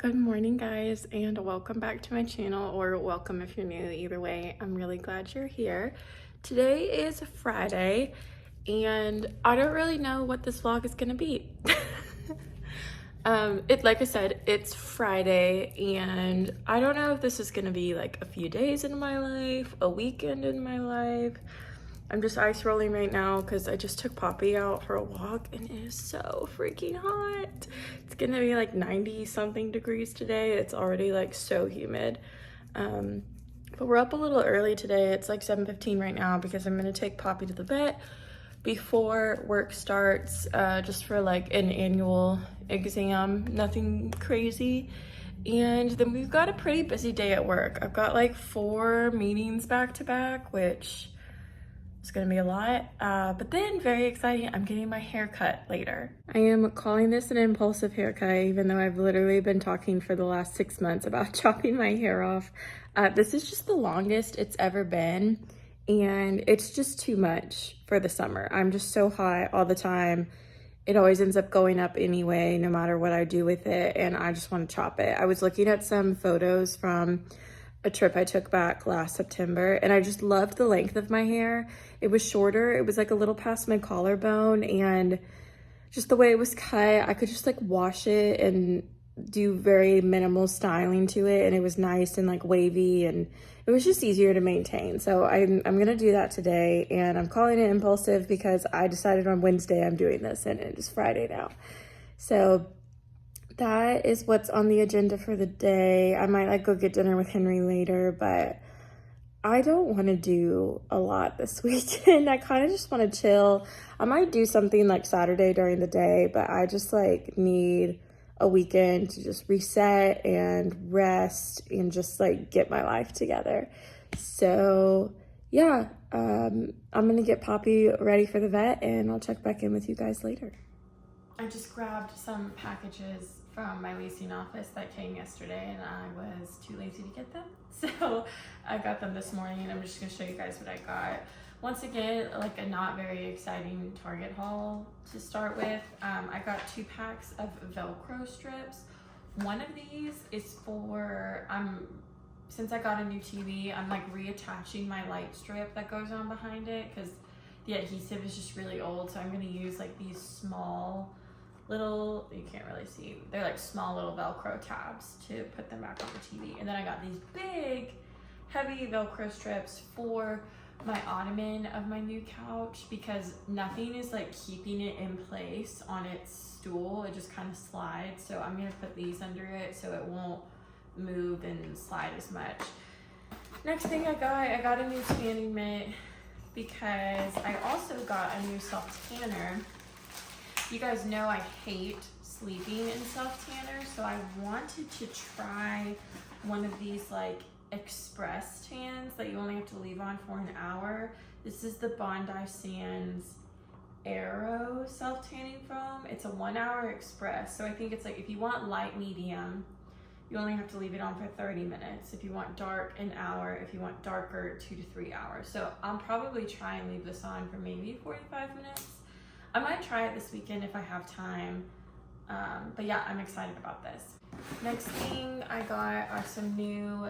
Good morning, guys, and welcome back to my channel, or welcome if you're new. Either way, I'm really glad you're here. Today is Friday, and I don't really know what this vlog is gonna be. Like I said, it's Friday, and I don't know if this is gonna be like a few days in my life, a weekend in my life. I'm just ice rolling right now because I just took Poppy out for a walk and it is so freaking hot. It's gonna be like 90 something degrees today. It's already like so humid. But we're up a little early today. It's like 7:15 right now because I'm gonna take Poppy to the vet before work starts, just for like an annual exam, nothing crazy. And then we've got a pretty busy day at work. I've got like 4 meetings back to back, which it's gonna be a lot, but then very exciting, I'm getting my hair cut later. I am calling this an impulsive haircut, even though I've literally been talking for the last 6 months about chopping my hair off. This is just the longest it's ever been, and it's just too much for the summer. I'm just so hot all the time. It always ends up going up anyway, no matter what I do with it, and I just want to chop it. I was looking at some photos from a trip I took back last September, and I just loved the length of my hair. It was shorter. It was like a little past my collarbone, and just the way it was cut, I could just like wash it and do very minimal styling to it, and it was nice and like wavy, and it was just easier to maintain. So I'm gonna do that today, and I'm calling it impulsive because I decided on Wednesday I'm doing this, and it is Friday now. So that is what's on the agenda for the day. I might like go get dinner with Henry later, but I don't want to do a lot this weekend. I kind of just want to chill. I might do something like Saturday during the day, but I just like need a weekend to just reset and rest and just like get my life together. So yeah, I'm gonna get Poppy ready for the vet, and I'll check back in with you guys later. I just grabbed some packages from my leasing office that came yesterday, and I was too lazy to get them. So I got them this morning, and I'm just gonna show you guys what I got. Once again, like a not very exciting Target haul to start with. I got 2 packs of Velcro strips. One of these is for, since I got a new TV, I'm like reattaching my light strip that goes on behind it because the adhesive is just really old. So I'm gonna use like these small little, you can't really see, they're like small little Velcro tabs to put them back on the TV. And then I got these big heavy Velcro strips for my ottoman of my new couch because nothing is like keeping it in place on its stool. It just kind of slides. So I'm gonna put these under it so it won't move and slide as much. Next thing I got a new tanning mitt because I also got a new self-tanner. You guys know I hate sleeping in self-tanner, so I wanted to try one of these like express tans that you only have to leave on for an hour. This is the Bondi Sands Aero self-tanning foam. It's a 1-hour express, so I think it's like if you want light medium, you only have to leave it on for 30 minutes. If you want dark, an hour. If you want darker, 2 to 3 hours. So I'll probably try and leave this on for maybe 45 minutes. I might try it this weekend if I have time, but yeah, I'm excited about this. Next thing I got are some new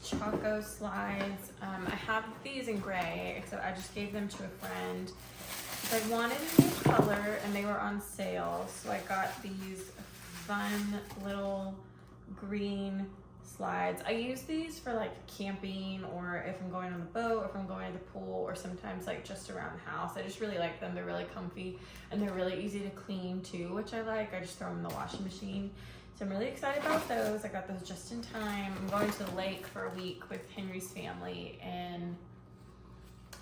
Choco slides. I have these in gray, except I just gave them to a friend. I wanted a new color and they were on sale, so I got these fun little green slides. I use these for like camping, or if I'm going on the boat, or if I'm going to the pool, or sometimes like just around the house. I just really like them. They're really comfy and they're really easy to clean too, which I like. I just throw them in the washing machine. So I'm really excited about those. I got those just in time. I'm going to the lake for a week with Henry's family, and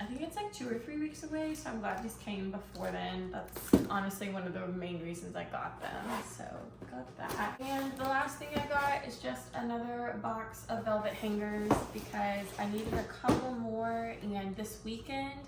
I think it's like 2 or 3 weeks away, so I'm glad these came before then. That's honestly one of the main reasons I got them, so got that. And the last thing I got is just another box of velvet hangers because I needed a couple more, and this weekend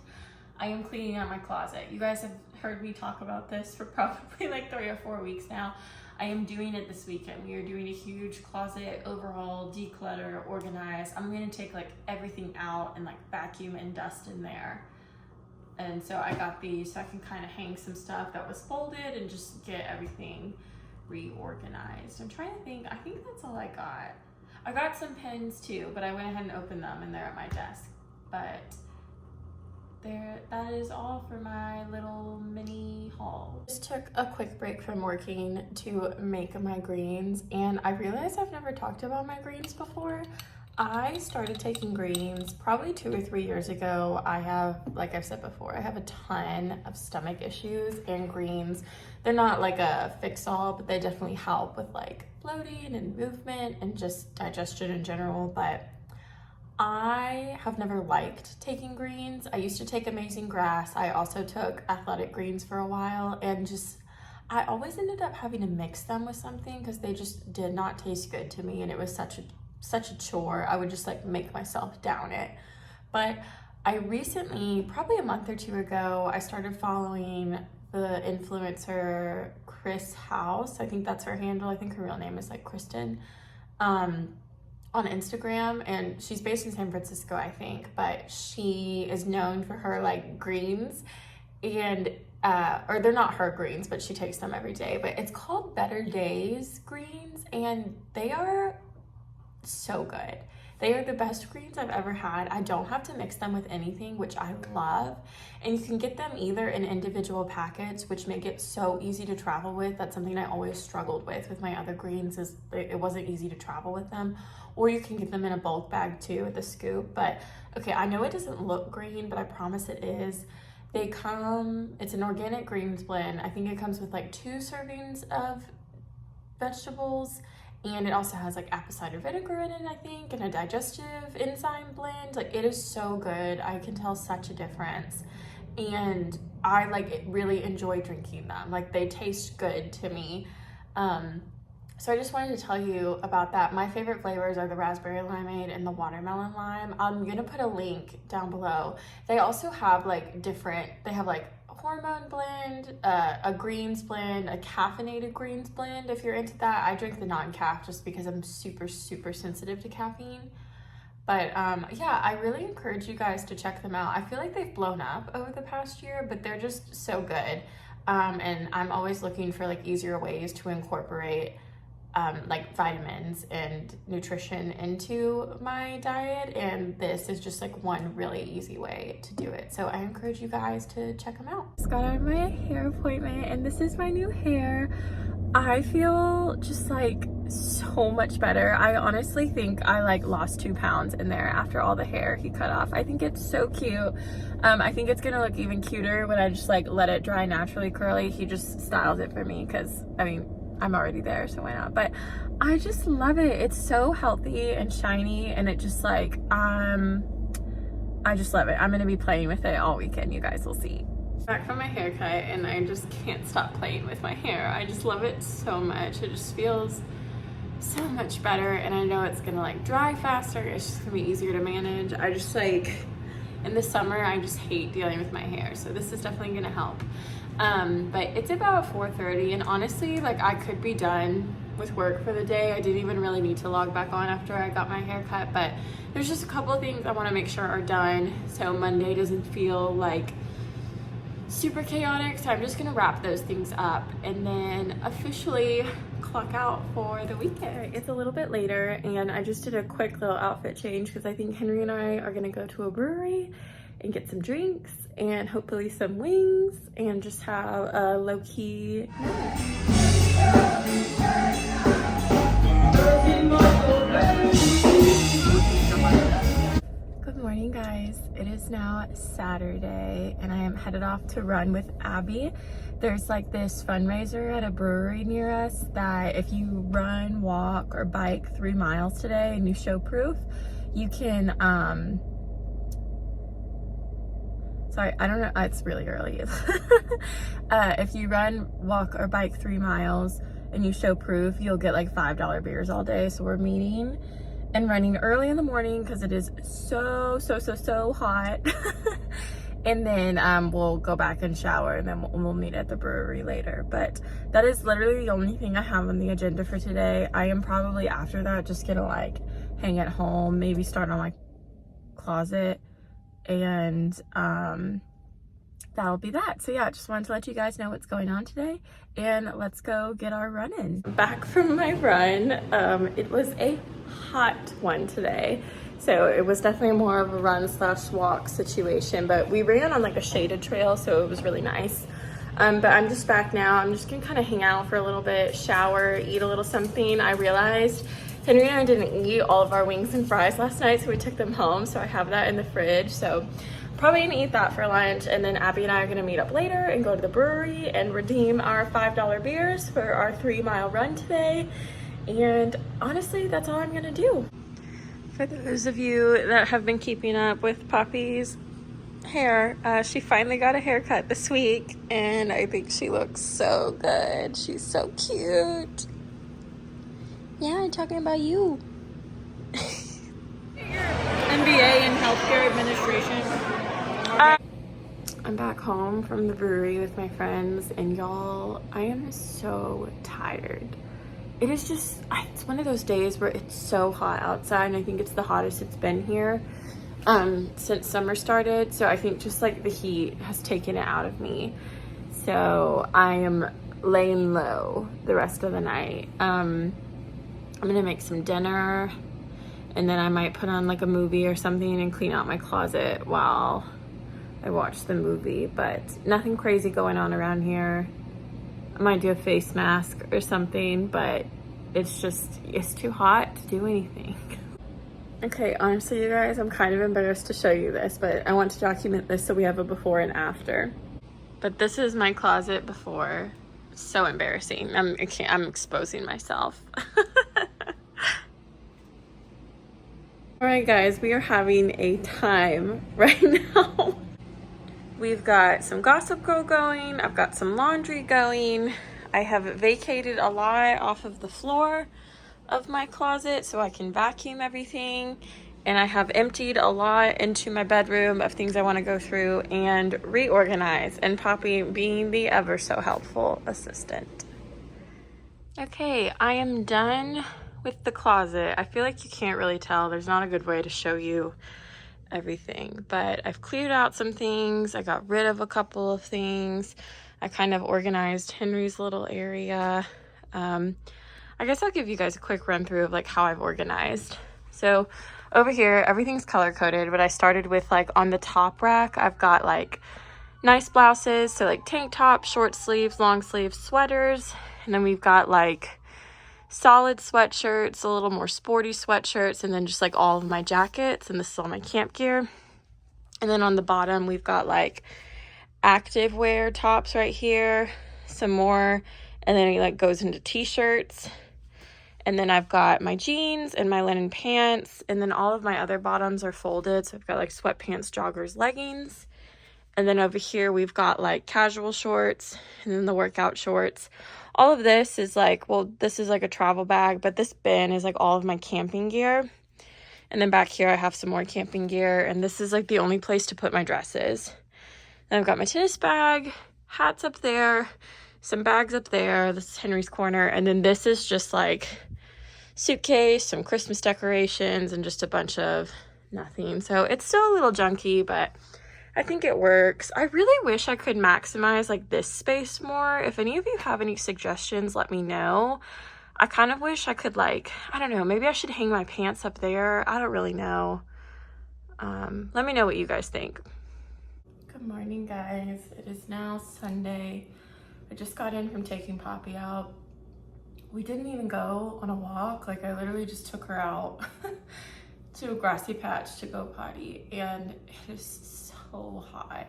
I am cleaning out my closet. You guys have heard me talk about this for probably like 3 or 4 weeks now. I am doing it this weekend. We are doing a huge closet overhaul, declutter, organize. I'm gonna take like everything out and like vacuum and dust in there. And so I got these so I can kind of hang some stuff that was folded and just get everything reorganized. I'm trying to think. I think that's all I got. I got some pens too, but I went ahead and opened them and they're at my desk. But that is all for my little mini haul. Just took a quick break from working to make my greens, and I realized I've never talked about my greens before. I started taking greens probably 2 or 3 years ago. I have, like I've said before, I have a ton of stomach issues, and greens, they're not like a fix-all, but they definitely help with like bloating and movement and just digestion in general. But I have never liked taking greens. I used to take Amazing Grass. I also took Athletic Greens for a while, and I always ended up having to mix them with something because they just did not taste good to me, and it was such a chore. I would just like make myself down it. But I recently, probably a month or 2 ago, I started following the influencer Chris House. I think that's her handle. I think her real name is like Kristen. On Instagram, and she's based in San Francisco, I think, but she is known for her like greens, and or they're not her greens, but she takes them every day, but it's called Better Days greens, and they are so good. They are the best greens I've ever had. I don't have to mix them with anything, which I love. And you can get them either in individual packets, which make it so easy to travel with. That's something I always struggled with my other greens, is it wasn't easy to travel with them. Or you can get them in a bulk bag too with a scoop. But okay, I know it doesn't look green, but I promise it is. It's an organic greens blend. I think it comes with like 2 servings of vegetables, and it also has like apple cider vinegar in it, I think, and a digestive enzyme blend. Like, it is so good. I can tell such a difference, and I really enjoy drinking them. Like, they taste good to me. So I just wanted to tell you about that. My favorite flavors are the raspberry limeade and the watermelon lime. I'm gonna put a link down below. They also have like they have like hormone blend, a greens blend, a caffeinated greens blend if you're into that. I drink the non-caff just because I'm super sensitive to caffeine. But yeah, I really encourage you guys to check them out. I feel like they've blown up over the past year, but they're just so good. And I'm always looking for like easier ways to incorporate like vitamins and nutrition into my diet, and this is just like one really easy way to do it. So I encourage you guys to check them out. Just got out of my hair appointment, and this is my new hair. I feel just like so much better. I honestly think I like lost 2 pounds in there after all the hair he cut off. I think it's so cute. I think it's gonna look even cuter when I just like let it dry naturally curly. He just styles it for me because I mean, I'm already there, so why not? But I just love it. It's so healthy and shiny, and it just like I just love it. I'm gonna be playing with it all weekend. You guys will see. Back from my haircut, and I just can't stop playing with my hair. I just love it so much. It just feels so much better, and I know it's gonna like dry faster. It's just gonna be easier to manage. I just like, in the summer, I just hate dealing with my hair, so this is definitely gonna help. But it's about 4:30, and honestly, like, I could be done with work for the day. I didn't even really need to log back on after I got my hair cut, but there's just a couple of things I want to make sure are done so Monday doesn't feel like super chaotic. So I'm just gonna wrap those things up and then officially clock out for the weekend. It's a little bit later, and I just did a quick little outfit change because I think Henry and I are gonna go to a brewery and get some drinks and hopefully some wings and just have a low-key night. Good morning, guys. It is now Saturday, and I am headed off to run with Abby. There's like this fundraiser at a brewery near us that if you run, walk, or bike 3 miles today and you show proof, you can sorry, I don't know, it's really early. If you run, walk, or bike 3 miles and you show proof, you'll get like $5 beers all day. So we're meeting and running early in the morning because it is so hot. And then we'll go back and shower, and then we'll meet at the brewery later. But that is literally the only thing I have on the agenda for today. I am probably after that just gonna like hang at home, maybe start on my closet, and that'll be that. So yeah, just wanted to let you guys know what's going on today, and let's go get our run in. Back from my run. It was a hot one today, so it was definitely more of a run slash walk situation, but we ran on like a shaded trail, so it was really nice. But I'm just back now. I'm just gonna kind of hang out for a little bit, shower, eat a little something. I realized Henry and I didn't eat all of our wings and fries last night, so we took them home, so I have that in the fridge. So probably gonna eat that for lunch, and then Abby and I are gonna meet up later and go to the brewery and redeem our $5 beers for our 3-mile run today. And honestly, that's all I'm gonna do. For those of you that have been keeping up with Poppy's hair, she finally got a haircut this week, and I think she looks so good. She's so cute. Yeah, I'm talking about you. MBA in healthcare administration. I'm back home from the brewery with my friends, and y'all, I am so tired. It is just, it's one of those days where it's so hot outside, and I think it's the hottest it's been here since summer started. So I think just like the heat has taken it out of me. So I am laying low the rest of the night. I'm gonna make some dinner, and then I might put on like a movie or something and clean out my closet while I watch the movie, but nothing crazy going on around here. I might do a face mask or something, but it's too hot to do anything. Okay, honestly, you guys, I'm kind of embarrassed to show you this, but I want to document this so we have a before and after. But this is my closet before. It's so embarrassing. I'm exposing myself. All right, guys, we are having a time right now. We've got some Gossip Girl going. I've got some laundry going. I have vacated a lot off of the floor of my closet so I can vacuum everything. And I have emptied a lot into my bedroom of things I want to go through and reorganize. And Poppy being the ever so helpful assistant. Okay, I am done with the closet. I feel like you can't really tell. There's not a good way to show you everything, but I've cleared out some things. I got rid of a couple of things. I kind of organized Henry's little area. I guess I'll give you guys a quick run through of like how I've organized. So over here, everything's color coded, but I started with like on the top rack, I've got like nice blouses. So like tank tops, short sleeves, long sleeves, sweaters. And then we've got like solid sweatshirts, a little more sporty sweatshirts, and then just like all of my jackets, and this is all my camp gear. And then on the bottom we've got like active wear tops right here, some more, and then it like goes into t-shirts. And then I've got my jeans and my linen pants, and then all of my other bottoms are folded. So I've got like sweatpants, joggers, leggings. And then over here we've got like casual shorts, and then the workout shorts. All of this is like, well, this is like a travel bag, but this bin is like all of my camping gear. And then back here I have some more camping gear, and this is like the only place to put my dresses. Then I've got my tennis bag, hats up there, some bags up there. This is Henry's corner. And then this is just like suitcase, some Christmas decorations, and just a bunch of nothing. So it's still a little junky, but I think it works. I really wish I could maximize like this space more. If any of you have any suggestions, let me know. I kind of wish I could like, I don't know, maybe I should hang my pants up there. I don't really know. Let me know what you guys think. Good morning, guys. It is now Sunday. I just got in from taking Poppy out. We didn't even go on a walk. Like I literally just took her out to a grassy patch to go potty, and it is so hot.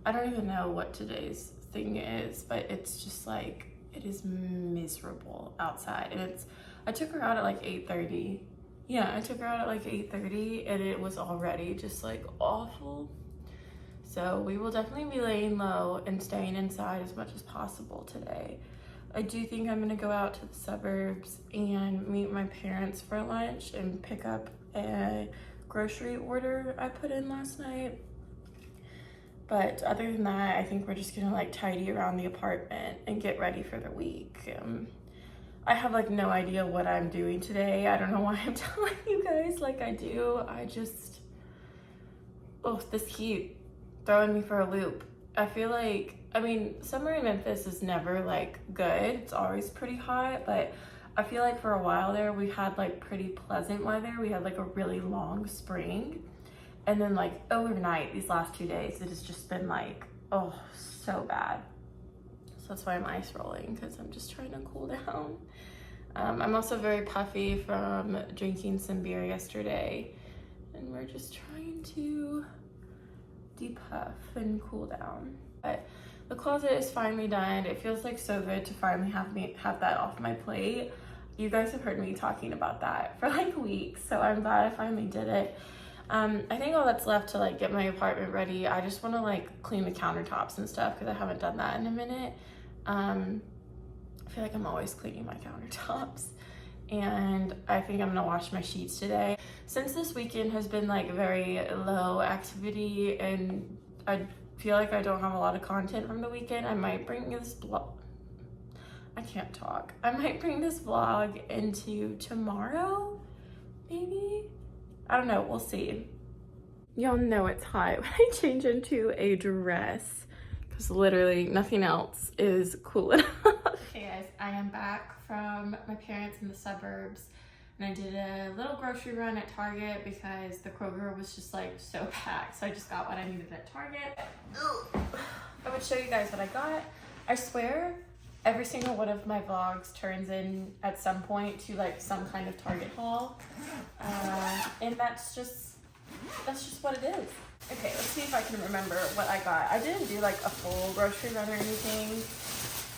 I don't even know what today's thing is, but it's just like, it is miserable outside. And I took her out at like 8:30. Yeah, I took her out at like 8:30, and it was already just like awful. So we will definitely be laying low and staying inside as much as possible today. I do think I'm gonna go out to the suburbs and meet my parents for lunch and pick up a grocery order I put in last night. But other than that, I think we're just gonna like tidy around the apartment and get ready for the week. I have like no idea what I'm doing today. I don't know why I'm telling you guys like I do. I just, oh, this heat throwing me for a loop. I feel like, I mean, summer in Memphis is never like good. It's always pretty hot, but I feel like for a while there we had like pretty pleasant weather. We had like a really long spring. And then like overnight, these last 2 days, it has just been like, oh, so bad. So that's why I'm ice rolling, because I'm just trying to cool down. I'm also very puffy from drinking some beer yesterday, and we're just trying to depuff and cool down. But the closet is finally done. It feels like so good to finally have that off my plate. You guys have heard me talking about that for like weeks, so I'm glad I finally did it. I think all that's left to like get my apartment ready. I just want to like clean the countertops and stuff because I haven't done that in a minute. I feel like I'm always cleaning my countertops, and I think I'm gonna wash my sheets today. Since this weekend has been like very low activity and I feel like I don't have a lot of content from the weekend, I might bring this I might bring this vlog into tomorrow, maybe? I don't know, we'll see. Y'all know it's hot when I change into a dress because literally nothing else is cool enough. Hey guys, I am back from my parents in the suburbs, and I did a little grocery run at Target because the Kroger was just like so packed. So I just got what I needed at Target. I would show you guys what I got. I swear every single one of my vlogs turns in at some point to like some kind of Target haul. And that's just what it is. Okay, let's see if I can remember what I got. I didn't do like a full grocery run or anything,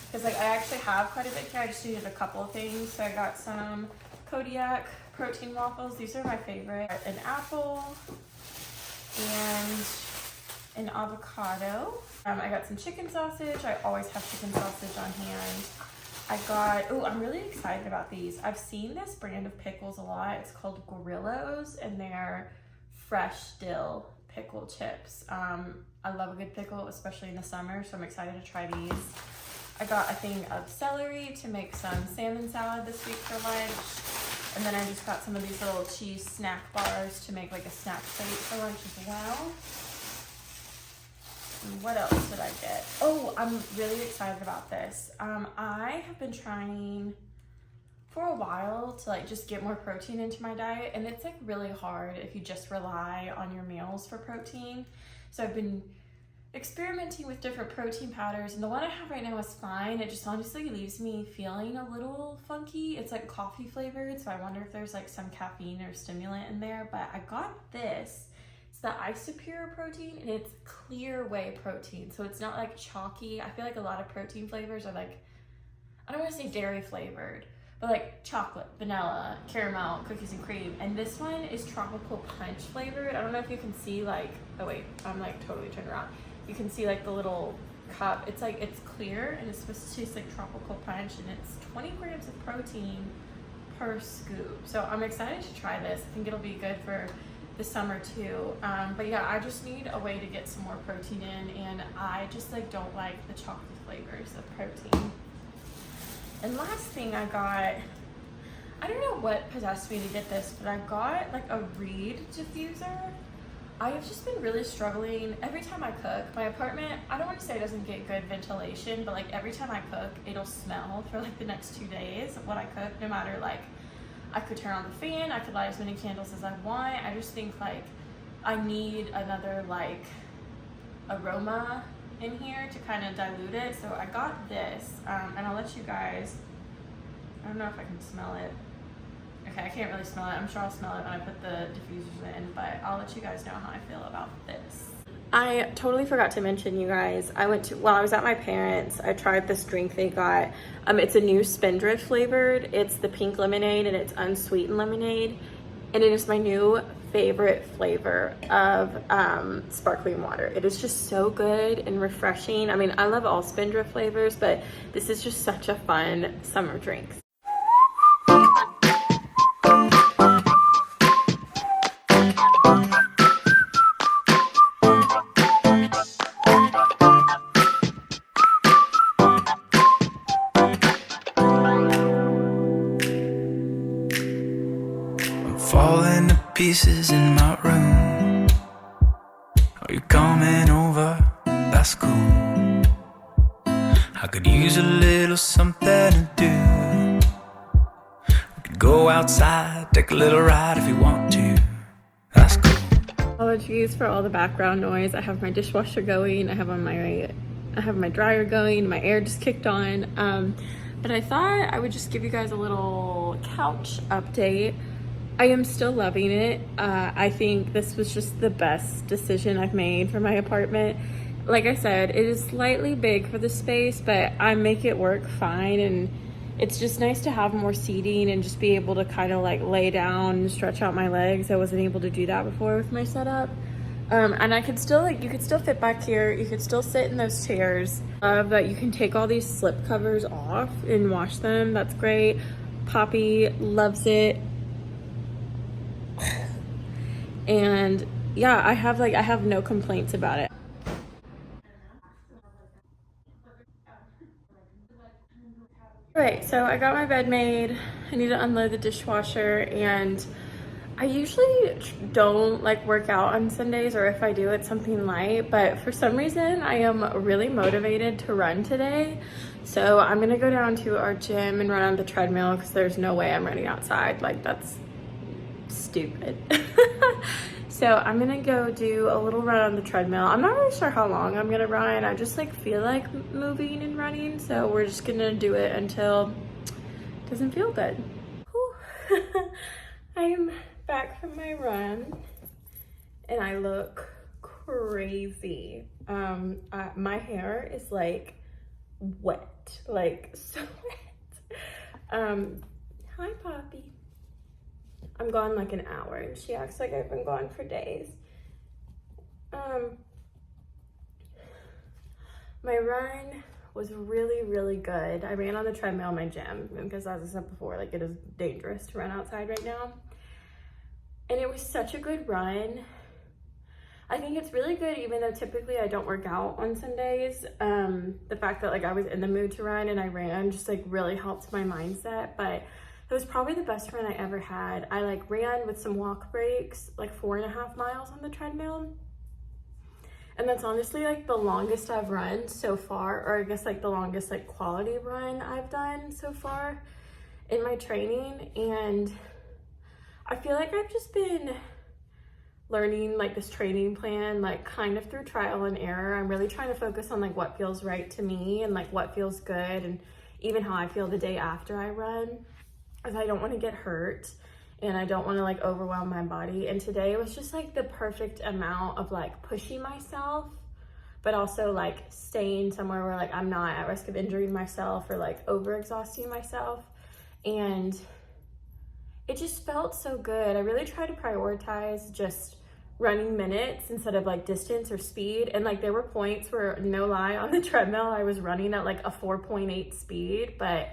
because like I actually have quite a bit here. I just needed a couple of things. So I got some Kodiak protein waffles. These are my favorite. An apple and an avocado. I got some chicken sausage. I always have chicken sausage on hand. I got, oh, I'm really excited about these. I've seen this brand of pickles a lot. It's called Gorillos, and they're fresh dill pickle chips. I love a good pickle, especially in the summer, so I'm excited to try these. I got a thing of celery to make some salmon salad this week for lunch. And then I just got some of these little cheese snack bars to make like a snack plate for lunch as well. And what else did I get? Oh, I'm really excited about this. I have been trying for a while to like just get more protein into my diet, and it's like really hard if you just rely on your meals for protein. So I've been experimenting with different protein powders, and the one I have right now is fine. It just honestly leaves me feeling a little funky. It's like coffee flavored, so I wonder if there's like some caffeine or stimulant in there. But I got this. It's the Isopure protein, and it's clear whey protein, so it's not like chalky. I feel like a lot of protein flavors are like, I don't want to say dairy flavored, but like chocolate, vanilla, caramel, cookies and cream. And this one is tropical punch flavored. I don't know if you can see like, oh wait, I'm like totally turned around. You can see like the little cup. It's like, it's clear, and it's supposed to taste like tropical punch, and it's 20 grams of protein per scoop. So I'm excited to try this. I think it'll be good for the summer too. But yeah, I just need a way to get some more protein in, and I just like don't like the chocolate flavors of protein. And last thing I got, I don't know what possessed me to get this, but I got like a reed diffuser. I have just been really struggling every time I cook. My apartment, I don't want to say it doesn't get good ventilation, but like every time I cook, it'll smell for like the next 2 days of what I cook, no matter like, I could turn on the fan, I could light as many candles as I want. I just think like I need another like aroma in here to kind of dilute it. So I got this, and I'll let you guys, I don't know if I can smell it. Okay, I can't really smell it. I'm sure I'll smell it when I put the diffusers in, but I'll let you guys know how I feel about this. I totally forgot to mention, you guys, while I was at my parents', I tried this drink they got. It's a new Spindrift flavored. It's the pink lemonade, and it's unsweetened lemonade, and it is my new favorite flavor of sparkling water. It is just so good and refreshing. I mean, I love all Spindrift flavors, but this is just such a fun summer drink. Falling to pieces in my room. Are you coming over? That's cool. I could use a little something to do. We could go outside, take a little ride if you want to. That's cool. Apologies for all the background noise. I have my dishwasher going. I have my dryer going. My air just kicked on. But I thought I would just give you guys a little couch update. I am still loving it. I think this was just the best decision I've made for my apartment. Like I said, it is slightly big for the space, but I make it work fine. And it's just nice to have more seating and just be able to kind of like lay down and stretch out my legs. I wasn't able to do that before with my setup. And I could still, like, you could still fit back here. You could still sit in those chairs. Love that you can take all these slip covers off and wash them. That's great. Poppy loves it. And yeah, I have no complaints about it. Alright, so I got my bed made. I need to unload the dishwasher, and I usually don't like work out on Sundays, or if I do, it's something light, but for some reason I am really motivated to run today. So I'm gonna go down to our gym and run on the treadmill because there's no way I'm running outside. Like, that's stupid. So I'm gonna go do a little run on the treadmill. I'm not really sure how long I'm gonna run. I just like feel like moving and running, so we're just gonna do it until it doesn't feel good. I am back from my run and I look crazy. My hair is like wet, like so wet. Hi Poppy. I'm gone like an hour and she acts like I've been gone for days. My run was really good. I ran on the treadmill in my gym because, as I said before, like, it is dangerous to run outside right now. And it was such a good run. I think it's really good, even though typically I don't work out on Sundays. The fact that like I was in the mood to run and I ran just like really helped my mindset. But it was probably the best run I ever had. I like ran with some walk breaks, like 4.5 miles on the treadmill. And that's honestly like the longest I've run so far, or I guess like the longest like quality run I've done so far in my training. And I feel like I've just been learning like this training plan, like kind of through trial and error. I'm really trying to focus on like what feels right to me and like what feels good, and even how I feel the day after I run, because I don't want to get hurt and I don't want to like overwhelm my body. And today was just like the perfect amount of like pushing myself, but also like staying somewhere where like I'm not at risk of injuring myself or like over exhausting myself. And it just felt so good. I really try to prioritize just running minutes instead of like distance or speed. And like there were points where, no lie, on the treadmill I was running at like a 4.8 speed, but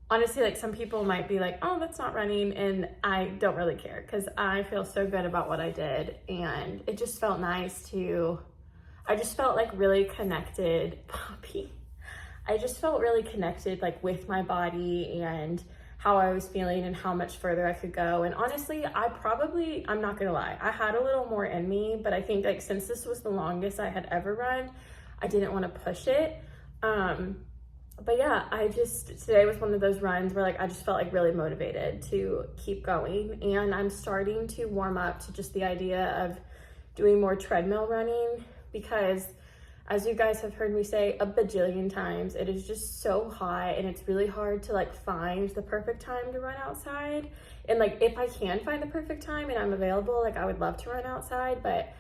honestly, like some people might be like, oh, that's not running, and I don't really care because I feel so good about what I did. And it just felt nice I just felt like really connected, Poppy. I just felt really connected like with my body and how I was feeling and how much further I could go. And honestly, I'm not gonna lie, I had a little more in me, but I think like since this was the longest I had ever run, I didn't want to push it. But yeah, today was one of those runs where like I just felt like really motivated to keep going. And I'm starting to warm up to just the idea of doing more treadmill running, because as you guys have heard me say a bajillion times, it is just so hot and it's really hard to like find the perfect time to run outside. And like if I can find the perfect time and I'm available, like I would love to run outside, but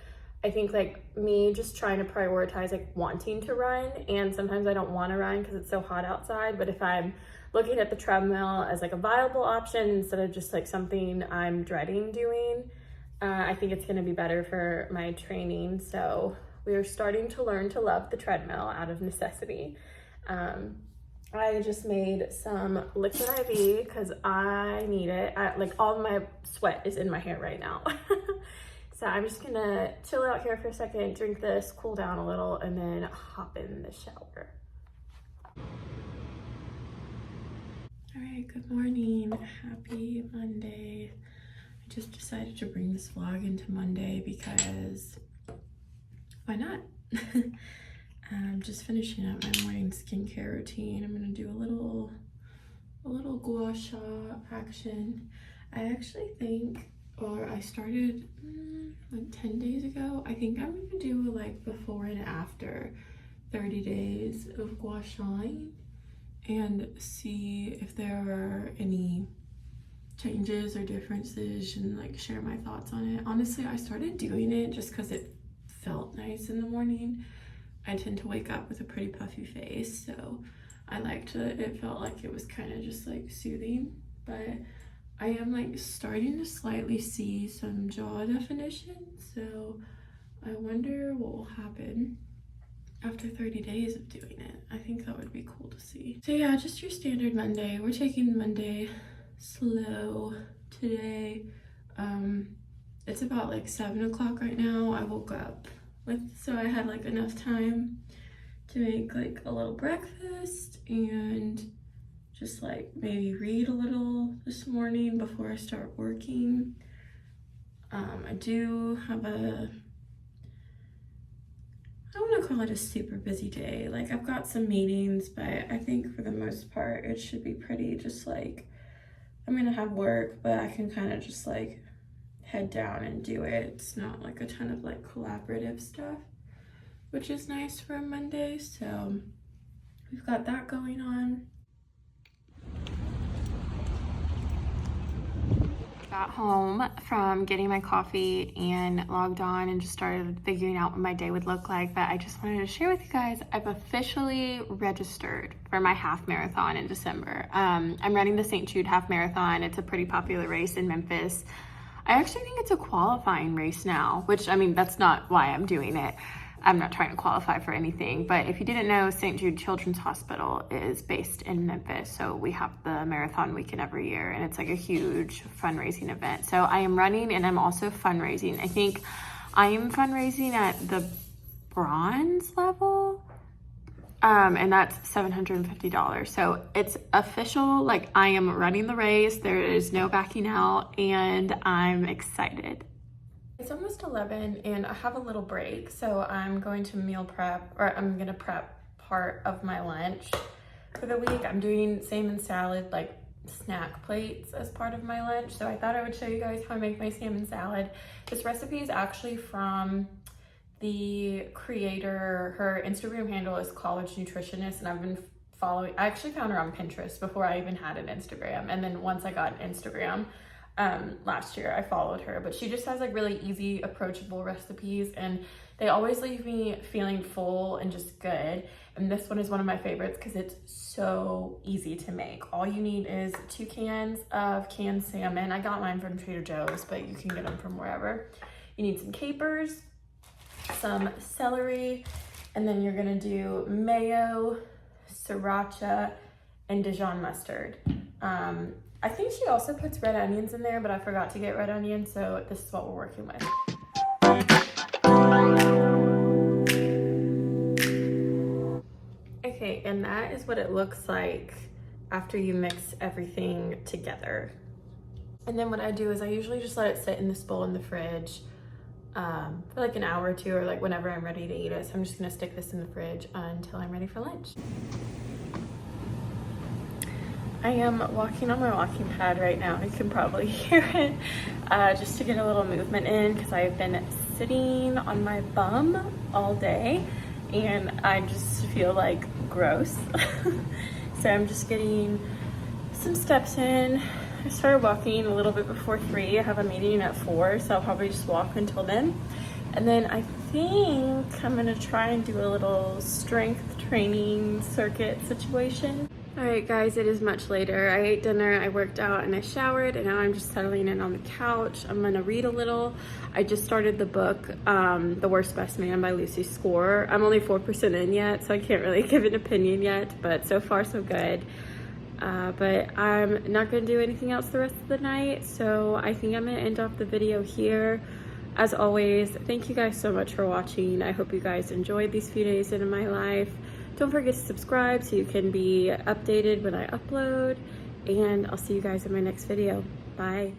I think like me just trying to prioritize like wanting to run, and sometimes I don't want to run because it's so hot outside. But if I'm looking at the treadmill as like a viable option instead of just like something I'm dreading doing, I think it's going to be better for my training. So we are starting to learn to love the treadmill out of necessity. I just made some liquid IV because I need it. Like all my sweat is in my hair right now. So I'm just gonna chill out here for a second, drink this, cool down a little, and then hop in the shower. All right, good morning. Happy Monday. I just decided to bring this vlog into Monday because why not? I'm just finishing up my morning skincare routine. I'm gonna do a little gua sha action. I actually think, or I started like 10 days ago. I think I'm gonna do like before and after 30 days of gua shaing and see if there are any changes or differences and like share my thoughts on it. Honestly, I started doing it just because it felt nice in the morning. I tend to wake up with a pretty puffy face, so I liked it. It felt like it was kind of just like soothing, but I am like starting to slightly see some jaw definition, so I wonder what will happen after 30 days of doing it. I think that would be cool to see. So yeah, just your standard Monday. We're taking Monday slow today. It's about like 7 o'clock right now. I woke up so I had like enough time to make like a little breakfast and just like maybe read a little this morning before I start working. I do have I want to call it a super busy day. Like I've got some meetings, but I think for the most part it should be pretty just like, I'm gonna have work, but I can kind of just like head down and do it. It's not like a ton of like collaborative stuff, which is nice for a Monday. So we've got that going on. Got home from getting my coffee and logged on and just started figuring out what my day would look like. But I just wanted to share with you guys, I've officially registered for my half marathon in December. I'm running the St. Jude half marathon. It's a pretty popular race in Memphis. I actually think it's a qualifying race now, which, I mean, that's not why I'm doing it. I'm not trying to qualify for anything, but if you didn't know, St. Jude Children's Hospital is based in Memphis, so we have the marathon weekend every year, and it's like a huge fundraising event. So I am running, and I'm also fundraising. I think I am fundraising at the bronze level, and that's $750. So it's official, like I am running the race. There is no backing out, and I'm excited. It's almost 11 and I have a little break, so I'm going to meal prep, or I'm gonna prep part of my lunch for the week. I'm doing salmon salad, like snack plates as part of my lunch. So I thought I would show you guys how I make my salmon salad. This recipe is actually from the creator. Her Instagram handle is College Nutritionist, and I've been following, I actually found her on Pinterest before I even had an Instagram. And then once I got an Instagram, last year I followed her, but she just has like really easy, approachable recipes, and they always leave me feeling full and just good. And this one is one of my favorites because it's so easy to make. All you need is 2 cans of canned salmon. I got mine from Trader Joe's, but you can get them from wherever. You need some capers, some celery, and then you're gonna do mayo, sriracha, and Dijon mustard. I think she also puts red onions in there, but I forgot to get red onions, so this is what we're working with. Okay, and that is what it looks like after you mix everything together. And then what I do is I usually just let it sit in this bowl in the fridge for like an hour or two, or like whenever I'm ready to eat it. So I'm just gonna stick this in the fridge until I'm ready for lunch. I am walking on my walking pad right now. You can probably hear it, just to get a little movement in because I've been sitting on my bum all day and I just feel like gross. So I'm just getting some steps in. I started walking a little bit before 3. I have a meeting at 4, so I'll probably just walk until then. And then I think I'm gonna try and do a little strength training circuit situation. All right, guys, it is much later. I ate dinner, I worked out, and I showered, and now I'm just settling in on the couch. I'm gonna read a little. I just started the book, The Worst Best Man by Lucy Score. I'm only 4% in yet, so I can't really give an opinion yet, but so far so good. But I'm not gonna do anything else the rest of the night, so I think I'm gonna end off the video here. As always, thank you guys so much for watching. I hope you guys enjoyed these few days into my life. Don't forget to subscribe so you can be updated when I upload, and I'll see you guys in my next video. Bye.